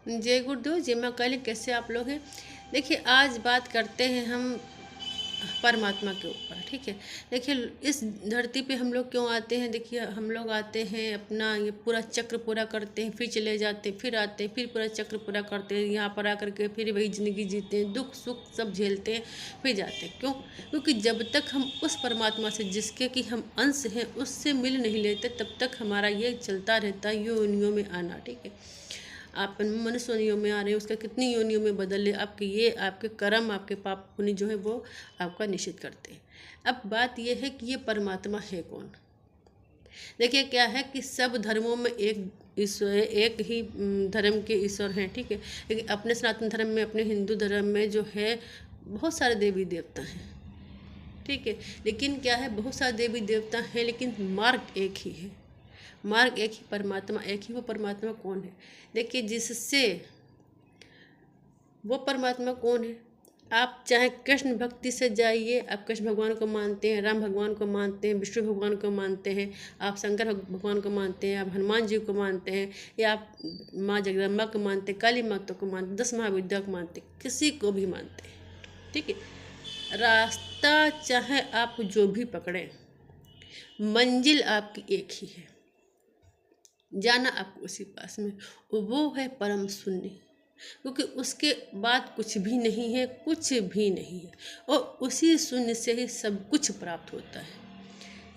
जय गुरुदेव, जय माँ काली। कैसे आप लोग हैं? देखिए, आज बात करते हैं हम परमात्मा के ऊपर। ठीक है। देखिए, इस धरती पे हम लोग क्यों आते हैं? देखिए, हम लोग आते हैं, अपना ये पूरा चक्र पूरा करते हैं, फिर चले जाते हैं, फिर आते हैं, फिर पूरा चक्र पूरा करते हैं, यहाँ पर आकर के फिर वही ज़िंदगी जीते हैं, दुख सुख सब झेलते हैं, फिर जाते हैं। क्यों? क्योंकि जब तक हम उस परमात्मा से, जिसके कि हम अंश हैं, उससे मिल नहीं लेते, तब तक हमारा ये चलता रहता है योनियों में आना। ठीक है। आप मनुष्य योनियों में आ रहे हैं, उसका कितनी योनियों में बदल ले, आपके ये आपके कर्म, आपके पाप पुण्य जो है वो आपका निश्चित करते हैं। अब बात यह है कि ये परमात्मा है कौन? देखिए, क्या है कि सब धर्मों में एक ईश्वर, एक ही धर्म के ईश्वर हैं। ठीक है। लेकिन अपने सनातन धर्म में, अपने हिंदू धर्म में जो है बहुत सारे देवी देवता हैं। ठीक है। लेकिन क्या है, बहुत सारे देवी देवता हैं, लेकिन मार्ग एक ही है। मार्ग एक ही, परमात्मा एक ही। वो परमात्मा कौन है? देखिए, जिससे वो परमात्मा कौन है? आप चाहे कृष्ण भक्ति से जाइए, आप कृष्ण भगवान को मानते हैं, राम भगवान को मानते हैं, विष्णु भगवान को मानते हैं, आप शंकर भगवान को मानते हैं, आप हनुमान जी को मानते हैं, या आप माँ जगदम्बा को मानते हैं, काली माता को मानते, 10 महाविद्या को मानते, किसी को भी मानते हैं। ठीक है। रास्ता चाहे आप जो भी पकड़ें, मंजिल आपकी एक ही है, जाना आपको उसी पास में। वो है परम शून्य। क्योंकि उसके बाद कुछ भी नहीं है, कुछ भी नहीं है, और उसी शून्य से ही सब कुछ प्राप्त होता है।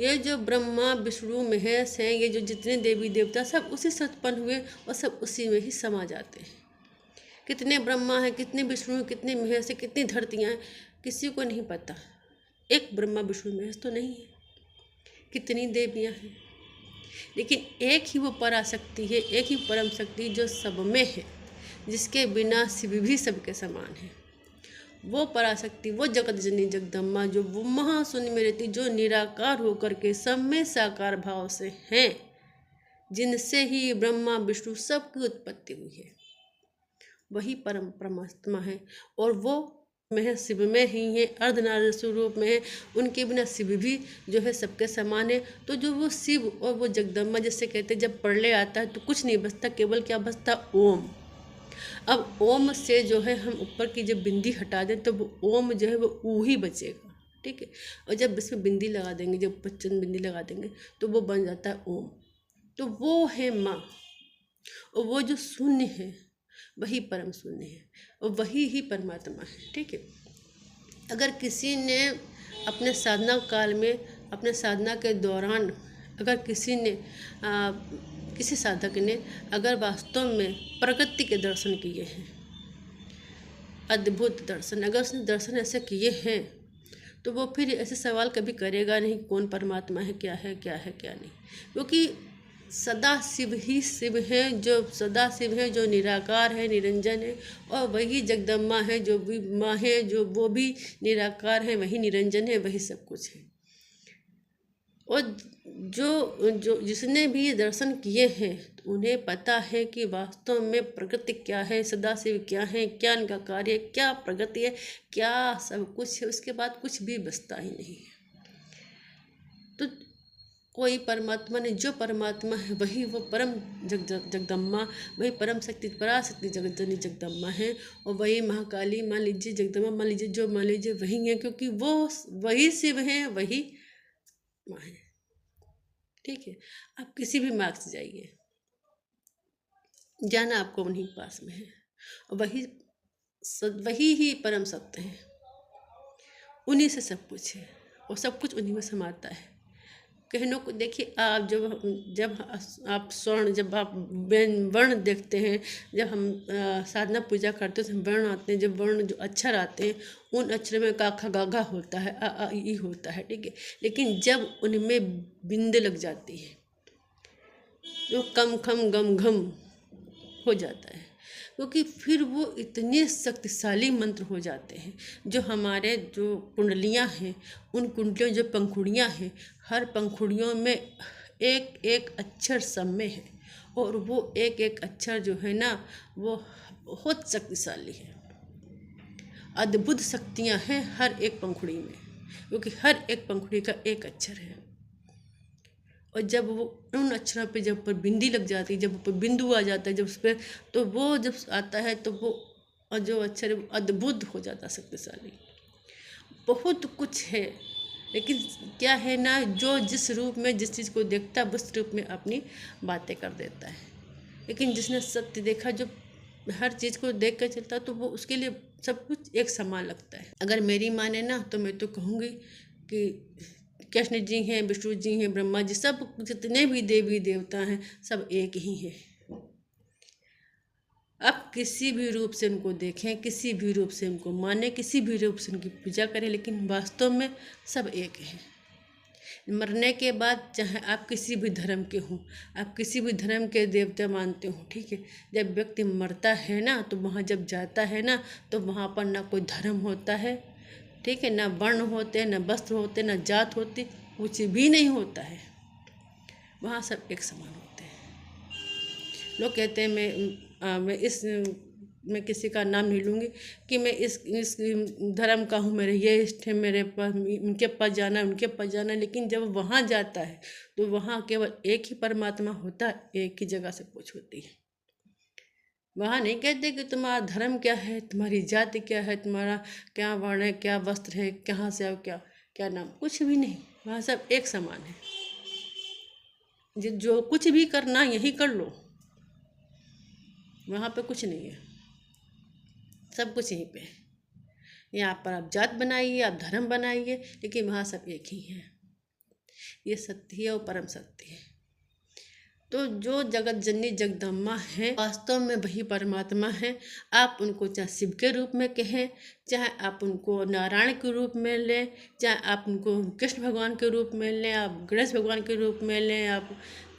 ये जो ब्रह्मा विष्णु महेश हैं, ये जो जितने देवी देवता, सब उसी से उत्पन्न हुए और सब उसी में ही समा जाते हैं। कितने ब्रह्मा हैं, कितने विष्णु हैं, कितने महेश हैं, कितनी धरतियाँ हैं, किसी को नहीं पता। एक ब्रह्मा विष्णु महेश तो नहीं है, कितनी देवियाँ हैं। लेकिन एक ही वो पराशक्ति है, एक ही परम शक्ति जो सब में है, जिसके बिना शिव भी सबके समान है। वो पराशक्ति, वो जगत जननी जगदम्बा, जो वो महाशून्य में रहती, जो निराकार होकर के सब में साकार भाव से हैं, जिनसे ही ब्रह्मा विष्णु सबकी उत्पत्ति हुई है, वही परम परमात्मा है। और वो में शिव में ही है, अर्धनारीश्वर स्वरूप में है। उनके बिना शिव भी जो है सबके समान है। तो जो वो शिव और वो जगदम्बा, जैसे कहते हैं, जब प्रलय आता है तो कुछ नहीं बचता, केवल क्या बचता? ओम। अब ओम से जो है हम ऊपर की जब बिंदी हटा दें तो वो ओम जो है वो ऊ ही बचेगा। ठीक है। और जब इसमें बिंदी लगा देंगे, जब बच्चन बिंदी लगा देंगे, तो वो बन जाता है ओम। तो वो है माँ, और वो जो शून्य है वही परम शून्य है, और वही ही परमात्मा है। ठीक है। अगर किसी ने अपने साधना काल में, अपने साधना के दौरान, अगर किसी ने किसी साधक ने अगर वास्तव में प्रकृति के दर्शन किए हैं, अद्भुत दर्शन, अगर उसने दर्शन ऐसे किए हैं, तो वो फिर ऐसे सवाल कभी करेगा नहीं कौन परमात्मा है, क्या है, क्या है, क्या नहीं। क्योंकि सदा शिव ही शिव है, जो सदा शिव है, जो निराकार है, निरंजन है। और वही जगदम्बा है, जो भी माँ है, जो वो भी निराकार है, वही निरंजन है, वही सब कुछ है। और जो जो जिसने भी दर्शन किए हैं, तो उन्हें पता है कि वास्तव में प्रकृति क्या है, सदाशिव क्या है, क्या इनका कार्य है, क्या प्रगति है, क्या सब कुछ है। उसके बाद कुछ भी बचता ही नहीं है। तो कोई परमात्मा नहीं, जो परमात्मा है वही वो परम जगदम्बा, वही परम शक्ति पराशक्ति जगतजननी जगदम्बा है। और वही महाकाली मान लीजिए, जगदम्बा मान लीजिए, जो मान लीजिए वही है, क्योंकि वो वही शिव है, वही माँ है। ठीक है। आप किसी भी मार्ग से जाइए, जाना आपको उन्हीं के पास में है, और वही ही परम सत्य है। उन्हीं से सब कुछ है, और सब कुछ उन्हीं में समाता है। कहनों को देखिए, आप जब आप स्वर्ण, जब आप वर्ण देखते हैं, जब हम साधना पूजा करते हैं तो वर्ण आते हैं, जब वर्ण जो अक्षर आते हैं, उन अक्षर में का खा गा घा होता है, अ आ इ ई होता है। ठीक है। लेकिन जब उनमें बिंद लग जाती है तो कम खम गम घम हो जाता है, क्योंकि फिर वो इतने शक्तिशाली मंत्र हो जाते हैं। जो हमारे जो कुंडलियाँ हैं, उन कुंडलियों जो पंखुड़ियाँ हैं, हर पंखुड़ियों में एक एक अक्षर सब में है, और वो एक एक अक्षर जो है ना, वो बहुत शक्तिशाली है। अद्भुत शक्तियाँ हैं हर एक पंखुड़ी में, क्योंकि हर एक पंखुड़ी का एक अक्षर है। और जब वो उन अक्षरों पे जब पर बिंदी लग जाती है, जब ऊपर बिंदु आ जाता है जब उस पर, तो वो जब आता है तो वो और जो अक्षर है वो अद्भुत हो जाता है, शक्तिशाली। बहुत कुछ है, लेकिन क्या है ना, जो जिस रूप में जिस चीज़ को देखता है उस रूप में अपनी बातें कर देता है। लेकिन जिसने सत्य देखा, जो हर चीज़ को देख कर चलता, तो वो उसके लिए सब कुछ एक समान लगता है। अगर मेरी माने ना तो मैं तो कहूँगी कि कृष्ण जी हैं, विष्णु जी हैं, ब्रह्मा जी, सब जितने भी देवी देवता हैं सब एक ही हैं। आप किसी भी रूप से उनको देखें, किसी भी रूप से उनको माने, किसी भी रूप से उनकी पूजा करें, लेकिन वास्तव में सब एक हैं। मरने के बाद चाहे आप किसी भी धर्म के हों, आप किसी भी धर्म के देवता मानते हो, ठीक है, जब व्यक्ति मरता है ना तो वहाँ जब जाता है ना तो वहाँ पर ना कोई धर्म होता है, ठीक है, ना वर्ण होते हैं, ना वस्त्र होते, ना जात होती, कुछ भी नहीं होता है। वहाँ सब एक समान होते हैं। लोग कहते हैं मैं किसी का नाम नहीं लूँगी कि मैं इस धर्म का हूँ, मेरे ये इष्ट है, मेरे पास उनके पास जाना, उनके पास जाना, लेकिन जब वहाँ जाता है तो वहाँ केवल एक ही परमात्मा होता है, एक ही जगह से पूछ होती है। वहाँ नहीं कहते कि तुम्हारा धर्म क्या है, तुम्हारी जाति क्या है, तुम्हारा क्या वर्ण है, क्या वस्त्र है, कहाँ से आओ, क्या क्या नाम, कुछ भी नहीं। वहाँ सब एक समान है। जो कुछ भी करना यही कर लो, वहाँ पे कुछ नहीं है, सब कुछ यहीं पे है। यहाँ पर आप जात बनाइए, आप धर्म बनाइए, लेकिन वहाँ सब एक ही है। ये सत्य है और परम सत्य है। तो जो जगत जननी जगदम्बा है वास्तव में वही परमात्मा है। आप उनको चाहे शिव के रूप में कहें, चाहे आप उनको नारायण के रूप में लें, चाहे आप उनको कृष्ण भगवान के रूप में लें, आप गणेश भगवान के रूप में लें, आप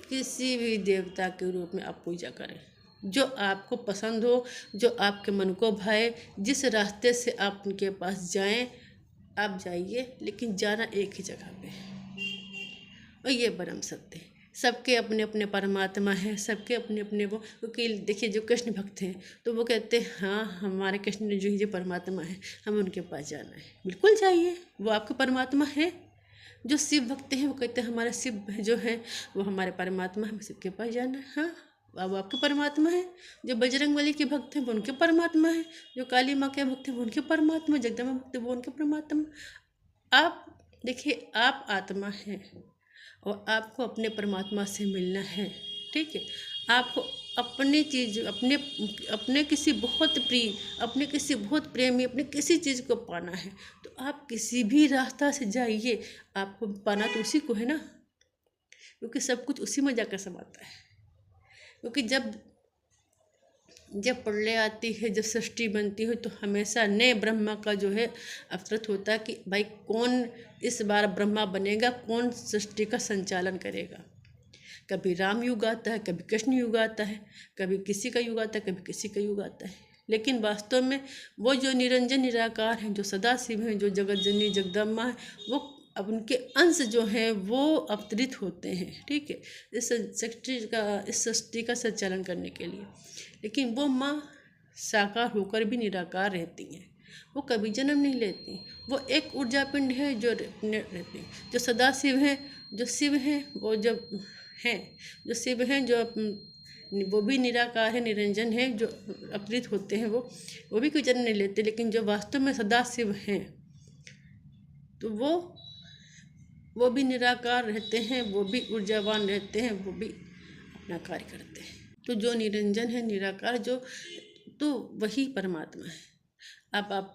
किसी भी देवता के रूप में आप पूजा करें, जो आपको पसंद हो, जो आपके मन को भाए, जिस रास्ते से आप उनके पास जाएं आप जाइए, लेकिन जाना एक ही जगह पे है। और ये परम सत्य है। सबके अपने अपने परमात्मा हैं, सबके अपने अपने वो, क्योंकि देखिए जो कृष्ण भक्त हैं तो वो कहते हैं हाँ हमारे कृष्ण जो ये परमात्मा है, हमें उनके पास जाना है। बिल्कुल चाहिए, वो आपके परमात्मा है। जो शिव भक्त हैं वो कहते हैं हमारे शिव जो है वो हमारे परमात्मा है, हमें शिव के पास जाना है। हाँ, अब आपके परमात्मा है। जो बजरंगबली के भक्त हैं वो उनके परमात्मा है, जो काली माँ के भक्त हैं वो उनके परमात्मा, जगदम्बा भक्त वो उनके परमात्मा। आप देखिए, आप आत्मा हैं और आपको अपने परमात्मा से मिलना है, ठीक है। आपको अपनी चीज़, अपने अपने किसी बहुत प्रिय, अपने किसी बहुत प्रेमी, अपने किसी चीज़ को पाना है तो आप किसी भी रास्ता से जाइए, आपको पाना तो उसी को है ना, क्योंकि सब कुछ उसी में जाकर समाता है। क्योंकि जब जब प्रलय आती है, जब सृष्टि बनती है तो हमेशा नए ब्रह्मा का जो है अवसर होता है कि भाई कौन इस बार ब्रह्मा बनेगा, कौन सृष्टि का संचालन करेगा। कभी राम युग आता है, कभी कृष्ण युग आता है, कभी किसी का युग आता है, कभी किसी का युग आता है। लेकिन वास्तव में वो जो निरंजन निराकार हैं, जो सदा शिव हैं, जो जगत जननी जगदम्बा है, वो अब उनके अंश जो हैं वो अवतरित होते हैं, ठीक है, इस सृष्टि का संचालन करने के लिए। लेकिन वो माँ साकार होकर भी निराकार रहती हैं, वो कभी जन्म नहीं लेती। वो एक ऊर्जा पिंड है जो रहती, जो सदा शिव हैं, जो शिव हैं वो जब हैं, जो शिव हैं, जो वो भी निराकार है, निरंजन है, जो अवतरित होते हैं वो भी कोई जन्म नहीं लेते। लेकिन जो वास्तव में सदा शिव हैं तो वो भी निराकार रहते हैं, वो भी ऊर्जावान रहते हैं, वो भी अपना कार्य करते हैं। तो जो निरंजन है, निराकार, जो तो वही परमात्मा है। अब आप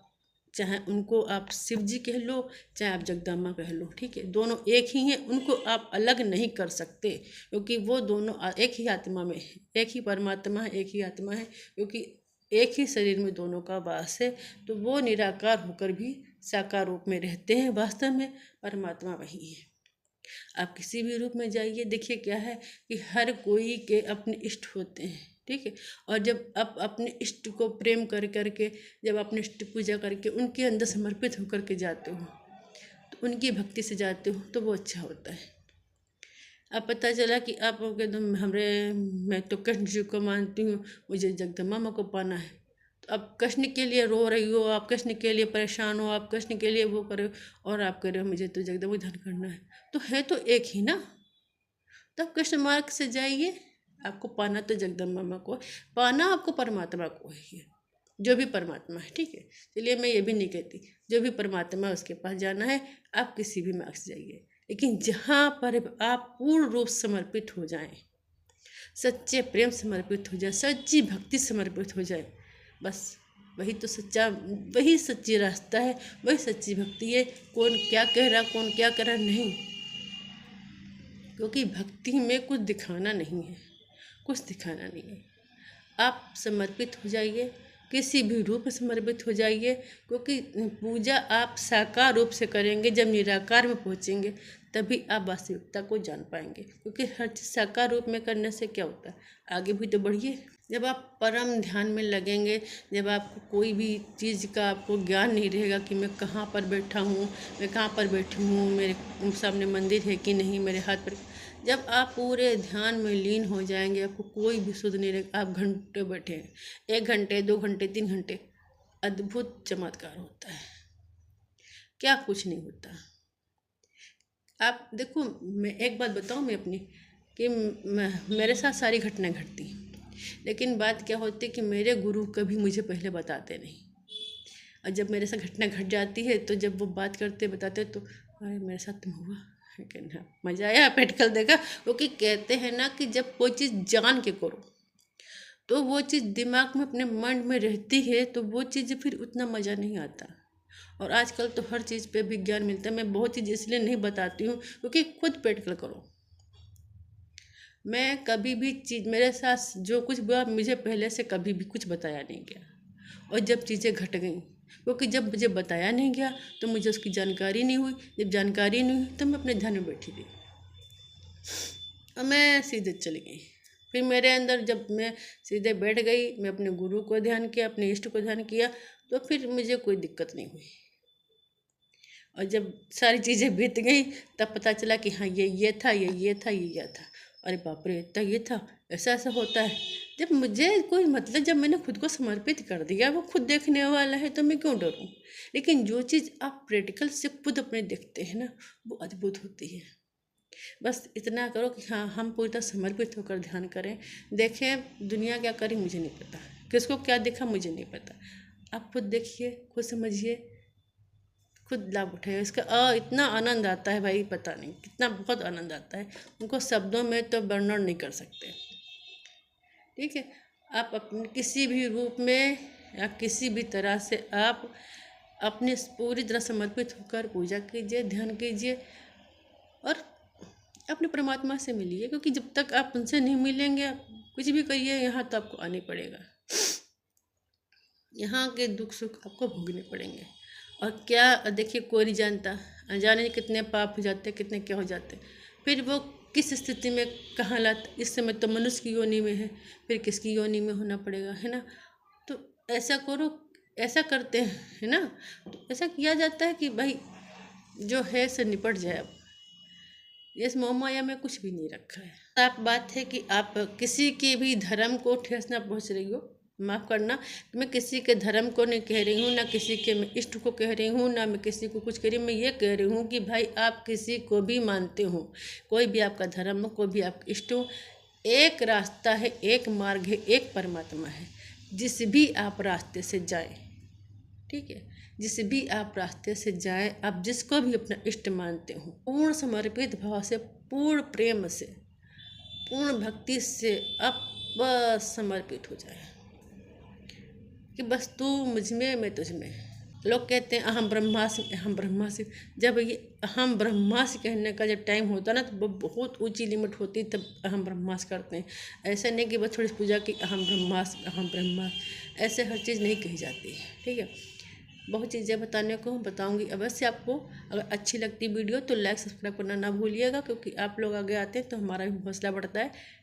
चाहे उनको आप शिव जी कह लो, चाहे आप जगदम्बा कह लो, ठीक है, दोनों एक ही हैं, उनको आप अलग नहीं कर सकते, क्योंकि वो दोनों एक ही आत्मा में है, एक ही परमात्मा है, एक ही आत्मा है, क्योंकि एक ही शरीर में दोनों का वास है। तो वो निराकार होकर भी साकार रूप में रहते हैं, वास्तव में परमात्मा वही है। आप किसी भी रूप में जाइए, देखिए क्या है कि हर कोई के अपने इष्ट होते हैं, ठीक है, और जब आप अपने इष्ट को प्रेम कर करके, जब अपने इष्ट पूजा करके उनके अंदर समर्पित होकर के जाते हो, तो उनकी भक्ति से जाते हो, तो वो अच्छा होता है। अब पता चला कि आप एकदम मैं तो कृष्ण जी को मानती हूँ, मुझे जगदम्बा माँ को पाना है, तो अब कृष्ण के लिए रो रही हो, आप कृष्ण के लिए परेशान हो, आप कृष्ण के लिए वो करो, और आप कह रहे हो मुझे तो जगदम्बा ध्यान करना है, तो है तो एक ही ना। तो आप कृष्ण मार्ग से जाइए। आपको पाना तो जगदम्बा माँ को, पाना आपको परमात्मा को है, जो भी परमात्मा है, ठीक है। चलिए मैं ये भी नहीं कहती, जो भी परमात्मा है उसके पास जाना है, आप किसी भी मार्ग से जाइए, लेकिन जहाँ पर आप पूर्ण रूप समर्पित हो जाएं, सच्चे प्रेम समर्पित हो जाए, सच्ची भक्ति समर्पित हो जाए, बस वही तो सच्चा, वही सच्ची रास्ता है, वही सच्ची भक्ति है। कौन क्या कह रहा, कौन क्या कर रहा, नहीं, क्योंकि भक्ति में कुछ दिखाना नहीं है, कुछ दिखाना नहीं है। आप समर्पित हो जाइए, किसी भी रूप में समर्पित हो जाइए, क्योंकि पूजा आप साकार रूप से करेंगे, जब निराकार में पहुँचेंगे तभी आप वास्तविकता को जान पाएंगे। क्योंकि हर चीज़ साकार रूप में करने से क्या होता है, आगे भी तो बढ़िए। जब आप परम ध्यान में लगेंगे, जब आपको कोई भी चीज़ का आपको ज्ञान नहीं रहेगा कि मैं कहाँ पर बैठा हूँ, मैं कहाँ पर बैठी हूँ, मेरे सामने मंदिर है कि नहीं, मेरे हाथ पर, जब आप पूरे ध्यान में लीन हो जाएंगे, आपको कोई भी सुध नहीं रहेगा। आप घंटे बैठे हैं, 1 घंटे 2 घंटे 3 घंटे, अद्भुत चमत्कार होता है, क्या कुछ नहीं होता। आप देखो, मैं एक बात बताऊं, मैं अपनी, कि मेरे साथ सारी घटनाएं घटती, लेकिन बात क्या होती है कि मेरे गुरु कभी मुझे पहले बताते नहीं, और जब मेरे साथ घटना घट जाती है तो जब वो बात करते बताते तो अरे मेरे साथ तुम हुआ, कहना मज़ा आया, प्रैक्टिकल देखा। क्योंकि कहते हैं ना कि जब कोई चीज़ जान के करो तो वो चीज़ दिमाग में, अपने मन में रहती है, तो वो चीज़ फिर उतना मज़ा नहीं आता। और आजकल तो हर चीज़ पे विज्ञान मिलता है। मैं बहुत चीज़ इसलिए नहीं बताती हूँ क्योंकि खुद प्रैक्टिकल करो। मैं कभी भी चीज़, मेरे साथ जो कुछ हुआ मुझे पहले से कभी भी कुछ बताया नहीं गया, और जब चीज़ें घट गई, क्योंकि जब मुझे बताया नहीं गया तो मुझे उसकी जानकारी नहीं हुई, जब जानकारी नहीं हुई तो मैं अपने ध्यान में बैठी रही और मैं सीधे चली गई। फिर मेरे अंदर जब मैं सीधे बैठ गई, मैं अपने गुरु को ध्यान किया, अपने इष्ट को ध्यान किया, तो फिर मुझे कोई दिक्कत नहीं हुई। और जब सारी चीज़ें बीत गई तब पता चला कि हाँ ये था, ये था, ये था। अरे बाप रे, इतना ये था, ऐसा ऐसा होता है। जब मुझे कोई मतलब, जब मैंने खुद को समर्पित कर दिया, वो खुद देखने वाला है तो मैं क्यों डरूं। लेकिन जो चीज़ आप प्रैक्टिकल से खुद अपने देखते हैं ना, वो अद्भुत होती है। बस इतना करो कि हाँ, हम पूरी तरह समर्पित होकर ध्यान करें। देखें दुनिया क्या करी मुझे नहीं पता, किसको क्या देखा मुझे नहीं पता, आप खुद देखिए, खुद समझिए, खुद लाभ उठाइए इसका। इतना आनंद आता है भाई, पता नहीं कितना, बहुत आनंद आता है, उनको शब्दों में तो वर्णन नहीं कर सकते। ठीक है, आप अपने किसी भी रूप में या किसी भी तरह से आप अपने पूरी तरह समर्पित होकर पूजा कीजिए, ध्यान कीजिए और अपने परमात्मा से मिलिए। क्योंकि जब तक आप उनसे नहीं मिलेंगे, आप कुछ भी करिए, यहाँ तो आपको आना पड़ेगा, यहाँ के दुख सुख आपको भोगने पड़ेंगे। और क्या देखिए, कोई नहीं जानता, अनजाने कितने पाप हो जाते, कितने क्या हो जाते, फिर वो किस स्थिति में कहाँ लाता। इस समय तो मनुष्य की योनि में है, फिर किसकी योनि में होना पड़ेगा, है ना। तो ऐसा करो, ऐसा करते हैं, है ना, तो ऐसा किया जाता है कि भाई जो है से निपट जाए। अब इस मोह माया में कुछ भी नहीं रखा है। आप बात है कि आप किसी के भी धर्म को ठेस ना पहुँच रही हो, माफ़ करना, मैं किसी के धर्म को नहीं कह रही हूँ, ना किसी के मैं इष्ट को कह रही हूँ, ना मैं किसी को कुछ कह रही हूँ। मैं ये कह रही हूँ कि भाई आप किसी को भी मानते हो, कोई भी आपका धर्म हो, कोई भी आपका इष्ट हो, एक रास्ता है, एक मार्ग है, एक परमात्मा है। जिस भी आप रास्ते से जाए, ठीक है, जिस भी आप रास्ते से जाए, आप जिसको भी अपना इष्ट मानते हो, पूर्ण समर्पित भाव से, पूर्ण प्रेम से, पूर्ण भक्ति से आप बस समर्पित हो जाए कि बस तू मुझ में, मैं तुझ में। लोग कहते हैं अहम ब्रह्मास्मि, अहम ब्रह्मास्मि। जब ये अहम ब्रह्मास्मि कहने का जब टाइम होता ना, तो वो बहुत ऊंची लिमिट होती, तब अहम ब्रह्मास्मि करते हैं। ऐसा नहीं कि बस थोड़ी पूजा की अहम ब्रह्मास्मि, अहम ब्रह्मास्मि, ऐसे हर चीज़ नहीं कही जाती है। ठीक है, बहुत चीज़ें बताने को बताऊंगी अवश्य आपको। अगर अच्छी लगती वीडियो तो लाइक सब्सक्राइब करना ना भूलिएगा, क्योंकि आप लोग आगे आते हैं तो हमारा भी हौसला बढ़ता है।